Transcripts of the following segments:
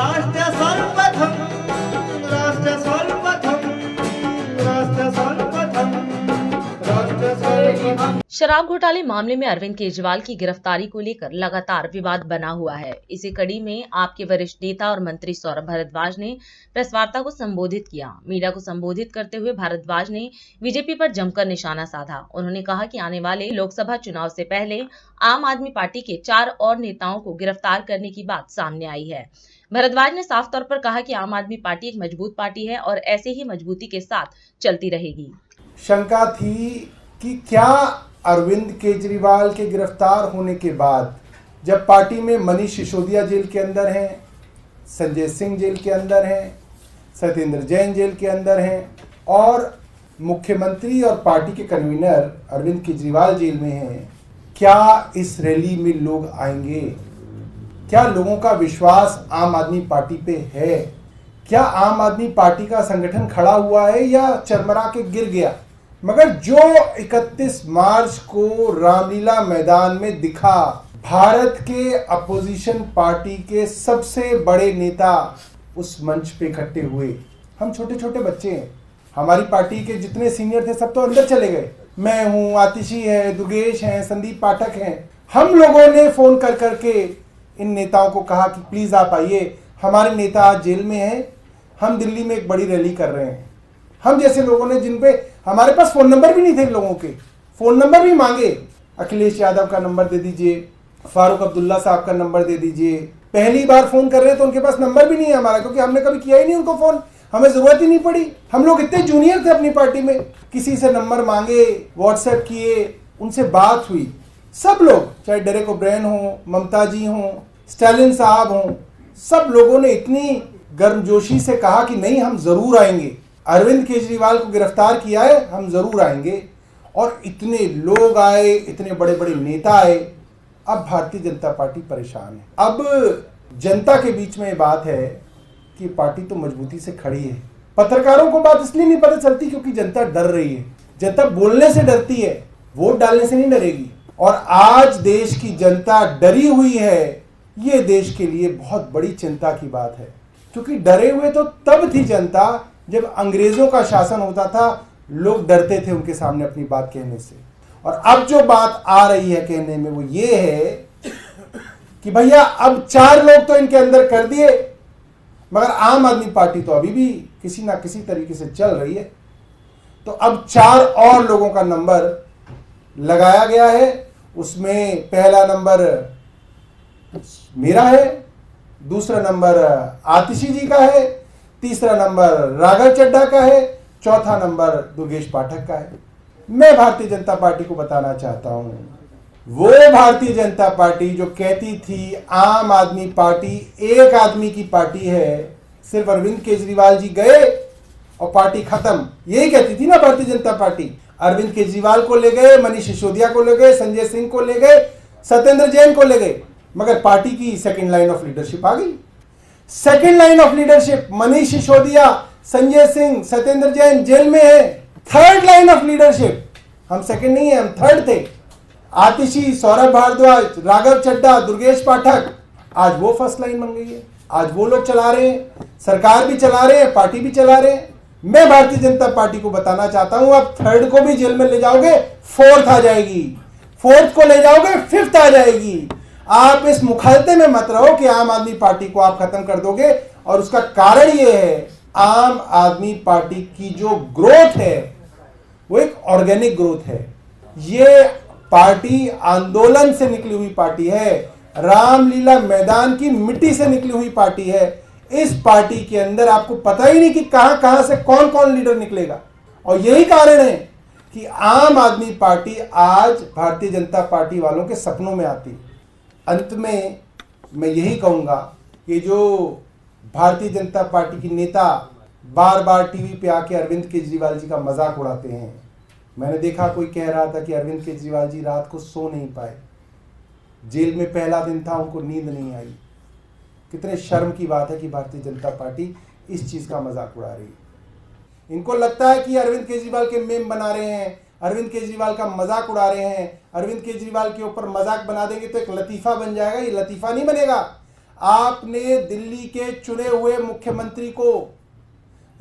राष्ट्र सर्वप्रथम, राष्ट्र सर्वप्रथम, राष्ट्र सर्वप्रथम, राष्ट्र सर्वप्रथम। शराब घोटाले मामले में अरविंद केजरीवाल की गिरफ्तारी को लेकर लगातार विवाद बना हुआ है। इसी कड़ी में आपके वरिष्ठ नेता और मंत्री सौरभ भारद्वाज ने प्रेस वार्ता को संबोधित किया। मीडिया को संबोधित करते हुए भारद्वाज ने बीजेपी पर जमकर निशाना साधा। उन्होंने कहा कि आने वाले लोकसभा चुनाव से पहले आम आदमी पार्टी के 4 और नेताओं को गिरफ्तार करने की बात सामने आई है। भारद्वाज ने साफ तौर पर कहा कि आम आदमी पार्टी एक मजबूत पार्टी है और ऐसे ही मजबूती के साथ चलती रहेगी। शंका थी कि क्या अरविंद केजरीवाल के गिरफ्तार होने के बाद, जब पार्टी में मनीष सिसोदिया जेल के अंदर हैं, संजय सिंह जेल के अंदर हैं, सत्येंद्र जैन जेल के अंदर हैं और मुख्यमंत्री और पार्टी के कन्वीनर अरविंद केजरीवाल जेल में हैं, क्या इस रैली में लोग आएंगे? क्या लोगों का विश्वास आम आदमी पार्टी पे है? क्या आम आदमी पार्टी का संगठन खड़ा हुआ है या चरमरा के गिर गया? मगर जो 31 मार्च को रामलीला मैदान में दिखा, भारत के अपोजिशन पार्टी के सबसे बड़े नेता उस मंच पे इकट्ठे हुए। हम छोटे छोटे बच्चे हैं, हमारी पार्टी के जितने सीनियर थे सब तो अंदर चले गए। मैं हूँ, आतिशी है, दुर्गेश हैं, संदीप पाठक हैं। हम लोगों ने फोन कर करके इन नेताओं को कहा कि प्लीज आप आइए, हमारे नेता आज जेल में हैं, हम दिल्ली में एक बड़ी रैली कर रहे हैं। हम जैसे लोगों ने, जिन पे हमारे पास फोन नंबर भी नहीं थे, लोगों के फोन नंबर भी मांगे। अखिलेश यादव का नंबर दे दीजिए, फारूक अब्दुल्ला साहब का नंबर दे दीजिए। पहली बार फोन कर रहे हैं तो उनके पास नंबर भी नहीं है हमारा, क्योंकि हमने कभी किया ही नहीं उनको फोन, हमें जरूरत ही नहीं पड़ी। हम लोग इतने जूनियर थे अपनी पार्टी में, किसी से नंबर मांगे, व्हाट्सएप किए, उनसे बात हुई। सब लोग, चाहे डेरेक ओब्रायन हो, ममता जी हो, स्टालिन साहब हो, सब लोगों ने इतनी गर्मजोशी से कहा कि नहीं, हम जरूर आएंगे, अरविंद केजरीवाल को गिरफ्तार किया है, हम जरूर आएंगे। और इतने लोग आए, इतने बड़े बड़े नेता आए। अब भारतीय जनता पार्टी परेशान है। अब जनता के बीच में ये बात है कि पार्टी तो मजबूती से खड़ी है। पत्रकारों को बात इसलिए नहीं पता चलती क्योंकि जनता डर रही है। जनता बोलने से डरती है, वोट डालने से नहीं डरेगी। और आज देश की जनता डरी हुई है। ये देश के लिए बहुत बड़ी चिंता की बात है, क्योंकि डरे हुए तो तब थी जनता जब अंग्रेजों का शासन होता था, लोग डरते थे उनके सामने अपनी बात कहने से। और अब जो बात आ रही है कहने में वो ये है कि भैया अब 4 लोग तो इनके अंदर कर दिए, मगर आम आदमी पार्टी तो अभी भी किसी ना किसी तरीके से चल रही है। तो अब 4 और लोगों का नंबर लगाया गया है। उसमें पहला नंबर मेरा है, दूसरा नंबर आतिशी जी का है, तीसरा नंबर राघव चड्ढा का है, चौथा नंबर दुर्गेश पाठक का है। मैं भारतीय जनता पार्टी को बताना चाहता हूं, वो भारतीय जनता पार्टी जो कहती थी आम आदमी पार्टी एक आदमी की पार्टी है, सिर्फ अरविंद केजरीवाल जी गए और पार्टी खत्म, यही कहती थी ना भारतीय जनता पार्टी। अरविंद केजरीवाल को ले गए, मनीष सिसोदिया को ले गए, संजय सिंह को ले गए, सत्येंद्र जैन को ले गए, मगर पार्टी की सेकंड लाइन ऑफ लीडरशिप आ गई। Second line of leadership, Manish Sisodia, Sanjay Singh, Satyendra Jain jail में है। थर्ड लाइन ऑफ लीडरशिप, हम सेकंड नहीं है, हम थर्ड थे। आतिशी, सौरभ भारद्वाज, राघव चड्ढा, दुर्गेश पाठक, आज वो फर्स्ट लाइन बन गई है। आज वो लोग चला रहे हैं, सरकार भी चला रहे हैं, पार्टी भी चला रहे हैं। मैं भारतीय जनता पार्टी को बताना चाहता हूं, आप थर्ड को भी जेल में ले जाओगे, फोर्थ आ जाएगी, फोर्थ को ले जाओगे, फिफ्थ आ जाएगी। आप इस मुखालते में मत रहो कि आम आदमी पार्टी को आप खत्म कर दोगे। और उसका कारण यह है, आम आदमी पार्टी की जो ग्रोथ है वो एक ऑर्गेनिक ग्रोथ है। ये पार्टी आंदोलन से निकली हुई पार्टी है, रामलीला मैदान की मिट्टी से निकली हुई पार्टी है। इस पार्टी के अंदर आपको पता ही नहीं कि कहां कहां से कौन कौन लीडर निकलेगा। और यही कारण है कि आम आदमी पार्टी आज भारतीय जनता पार्टी वालों के सपनों में आती है। अंत में मैं यही कहूंगा कि जो भारतीय जनता पार्टी की नेता बार बार टीवी पे आके अरविंद केजरीवाल जी का मजाक उड़ाते हैं। मैंने देखा कोई कह रहा था कि अरविंद केजरीवाल जी रात को सो नहीं पाए, जेल में पहला दिन था, उनको नींद नहीं आई। कितने शर्म की बात है कि भारतीय जनता पार्टी इस चीज का मजाक उड़ा रही है। इनको लगता है कि अरविंद केजरीवाल के मेम बना रहे हैं, अरविंद केजरीवाल का मजाक उड़ा रहे हैं। अरविंद केजरीवाल के ऊपर मजाक बना देंगे तो एक लतीफा बन जाएगा। ये लतीफा नहीं बनेगा। आपने दिल्ली के चुने हुए मुख्यमंत्री को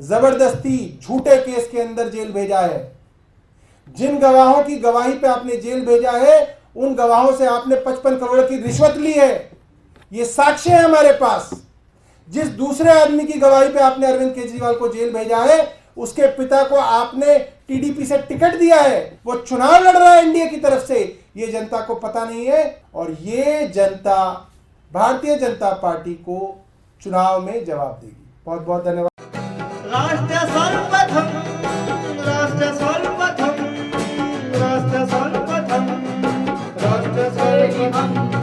जबरदस्ती झूठे केस के अंदर जेल भेजा है। जिन गवाहों की गवाही पे आपने जेल भेजा है, उन गवाहों से आपने 55 करोड़ की रिश्वत ली है। ये साक्ष्य है हमारे पास। जिस दूसरे आदमी की गवाही पे आपने अरविंद केजरीवाल को जेल भेजा है, उसके पिता को आपने टीडीपी से टिकट दिया है। वो चुनाव लड़ रहा है एनडीए की तरफ से। ये जनता को पता नहीं है और ये जनता भारतीय जनता पार्टी को चुनाव में जवाब देगी। बहुत बहुत धन्यवाद। राष्ट्र सर्वप्रथम, राष्ट्र सर्वप्रथम, राष्ट्र सर्वप्रथम, राष्ट्र सर्वप्रथम।